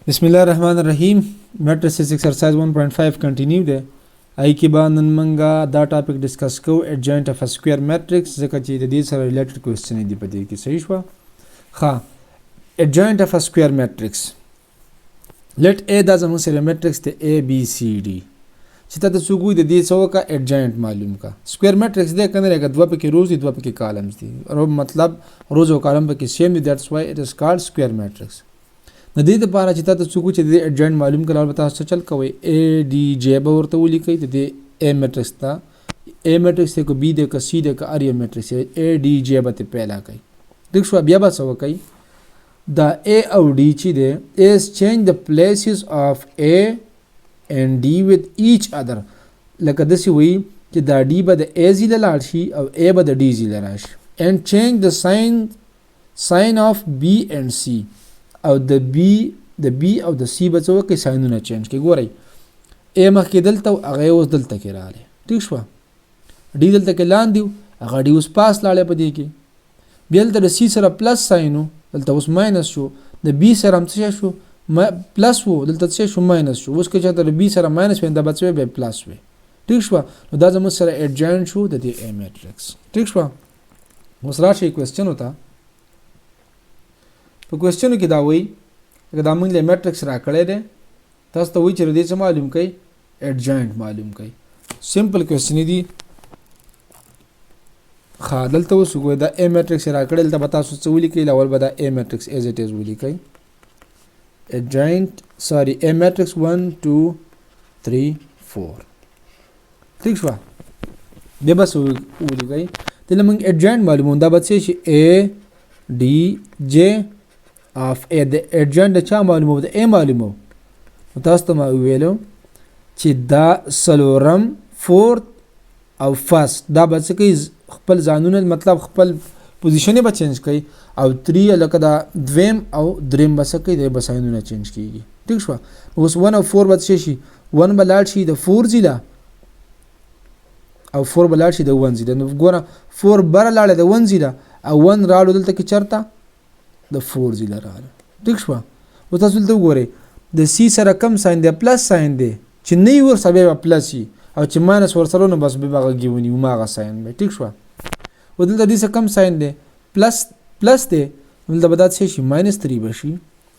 بسم الله الرحمن الرحیم. میټریسز ایکسرسایز 1.5 کنټینیو ده. آی کې به نن منګه دا ټاپک ډسکس کوو ایڈجوینټ اف ا سکویر میټریکس، ځکه چې د دې سره ریلیټډ کوېسچن دی په دې کې. صحیح شوه؟ ښه، ایڈجوینټ اف ا سکویر میټریکس. لیټ ا دا زموږ سره میټریکس دی ا بی سی ډي، چې تا ته څوک وایي د دې څه وکړه ایڈجوینټ معلوم کا. سکویر میټریکس دی که نه دی، که دوه پکې روز دي دوه پکې کالمز دي، مطلب روز او کالم پکې سیم دي، دیټس وای اټ از کالډ سکویر میټریکس. د دې لپاره چې تاسو څوک چې د ایڈجوینټ معلوم کړل، البته تاسو چل کوئ ا ډي جے به ورته ولیکئ. د دې ا میټریکس ته ا میټریکس دی که بی دی که سی دی که ار یو میټریکس ا ډي جے به پیدا کوي. ټیک شو؟ بیا به څه وکئ، دا ا او ډي چې دی از چینج د پلیسز اف ا اینڈ ډي وذ ایچ ادر. لکه داسې وایي چې دا ډي به د ا ځای له لاړ شي او ا به د ډي ځای له راشي. اینڈ چینج د ساین اف بی اینڈ سی، او د بی او د سی به څه وکړي، ساینونه چینج کړي. ګورئ ا مخکې دلته و، هغه اوس دلته کې راغلی. ټیک شوه؟ ډي دلته کې لاندې و، هغه ډي اوس پاس لاړی په دې کې. بیا دلته د سی سره پلس ساین و، دلته اوس ماینس شو. د بی سره هم څه شو، پلس و، دلته څه شو، ماینس شو. اوس که چېرته د بی سره ماینس وي، دا به څه وي، بیا پلس وي. ټیک شوه؟ نو دا زموږ سره ایڈجوینټ شو د دې ا میټریکس. ټیک شوه؟ اوس راشئ کوېسچنو ته. په کوېسچنو کې دا وایي که دا موږ له میټریکس راکړی دی، تاسو ته وایي چې د دې څه معلوم کړئ، ایڈجوینټ معلوم کړئ. سمپل کوېسچن دی. ښه، دلته اوس وګورئ دا ا میټریکس راکړی، دلته به تاسو څه ولیکئ، اول به دا ا میټریکس ایز اټ از ولیکئ. ایڈجوینټ سوري ا میټریکس 1 2 3 4. ٹھیک شوه؟ بیا به څه ولیکئ، دلته موږ ایڈجوینټ معلوموو، دا به څه شي ا ډي جے اف ا. د ایڈجوینټ د چا معلوموو؟ د ا معلوموو. نو تاسو ته ما ویلو چې دا څلورم، فورت او فرست دا به څه کوي، خپل ځانونه مطلب خپل پوزیشن به چینج کوي، او 3 لکه دا دویم او دریم به څه کوي، د به ساینونه چینج کیږي. ټیک شوه؟ اوس 1 او 4 به څه شي، 1 به لاړ شي د 4 ځای له، او 4 به لاړ شي د 1 ځای له. نو ګوره 4 بره لاړی د 1 ځای له، او 1 راړو دلته کې چېرته د 4 ځای له راغله. ټیک شوه؟ اوس تاسو دلته وګورئ د سی سره کم ساین دی، پلس ساین دی، چې نه وي ورسره بیا به پلس وي، او چې ماینس ورسره نو بس بیا به هغه ګیوني هماغه ساین وي. ټیک شوه؟ و دلته دې څه کم ساین دی، پلس دی، دلته به دا څه شي، ماینس 3 به شي.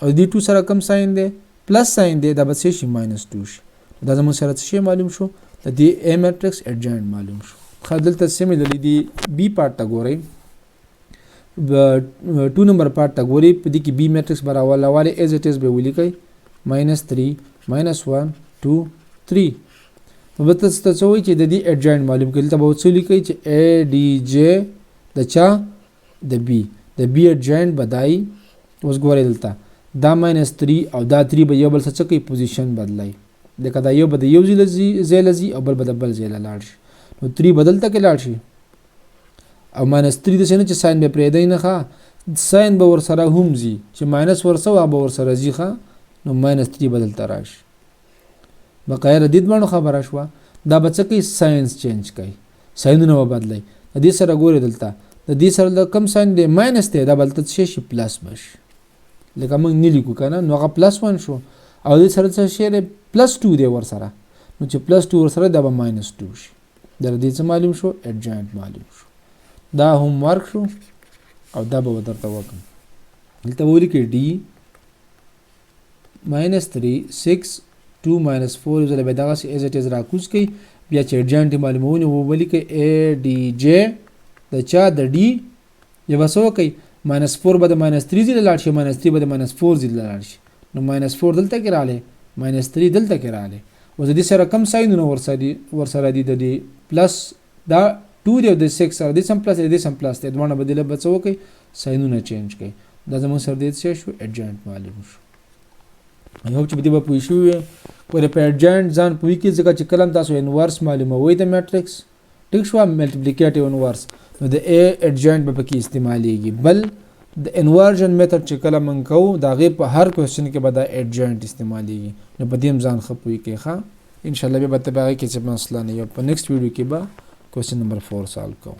او دې 2 سره کم ساین دی، پلس ساین دی، دا به څه شي، ماینس 2 شي. دا زموږ سره څه شی معلوم شو، د دې ا میټریکس ایڈجوینټ معلوم شو. ښه، دلته سیملرلی دی بی پارټ ته ګورئ، 2 نمبر پارټ ته ګورئ. په دې کې بی میټریکس به راولوالی ایز اټ از به ولیکئ، -3 -1 2 3. نو به تاسو ته څه وایي چې د دې ایڈجوینټ معلوم کړئ. دلته به څه ولیکئ چې ا ډي جے د چا، د بی ایڈجوینټ به دای. اوس ګورئ دلته دا -3 او دا 3 به یو بل څه کوي، پوزیشن بدلای. لکه دا یو به د یو ځای له ځي او بل به د بل ځای له لاړ شي. نو 3 به دلته کې لاړ شي، او -3 داسې نه چې ساین به پرېږدی نه، ښه ساین به ورسره هم ځي، چې ماینس ورسه وه به ورسره ځي. ښه، نو -3 به دلته راشي. بقیه ردید باندې خبره شوه. دا به څه کوي، ساینس چینج کوي، ساینونه به بدلی. د دې سره ګورئ دلته د دې سره د کم ساین دی، ماینس دی، دا به دلته څه شي، پلس به شي. لکه موږ نه لیکو که نه، نو هغه +1 شو. او دې سره څه شی دی، +2 دی ورسره. نو چې +2 ورسره دا به -2 شي. د دې څه معلوم شو، ایڈجوینټ معلوم شو. دا هم ورک شو، او دا به درته وکړم. دلته به ولیکئ ډي -3 6 2 -4 یو ځل به دغسې ایز اټ از راکوز کوئ. بیا چې ایڈجوینټ یې معلومونې ولیکئ ا ډي جے د چا، د ډي. یا به څه وکئ، -4 به د -3 ځای له لاړ شي، -3 به د -4 ځای له لاړ شي. نو -4 دلته کې راغلی، -3 دلته کې راغلی. اوس د دې سره کم ساینونه ورسره دي، د دې پلس دا 2 دی او د 6 سره دې سم پلس دی، دې سم پلس دی، دواړه به دې له به څه وکئ، ساینونه چینج کړئ. دا زموږ سره دې څه شو، ایڈجوینټ معلوم شو. I hope چې په دې به پوه شوي وئ. ورې په ایڈجوینټ ځان پوه کړئ، ځکه چې کله هم تاسو انورس معلوموئ د میټریکس، ټیک شوه، ملټیپلیکیټیو انورس، نو د ا ایڈجوینټ به پکې استعمالیږي. بل د انورژن میتھډ چې کله موږ کوو، د هغې په هر کوېسچن کې به دا ایڈجوینټ استعمالیږي. نو په دې هم ځان ښه پوه کړئ. ښه، انشاءالله بیا به ته په هغې کې څه مسله نه وي. په نیکسټ ویډیو کې به کوېسچن نمبر 4 سالو کوو.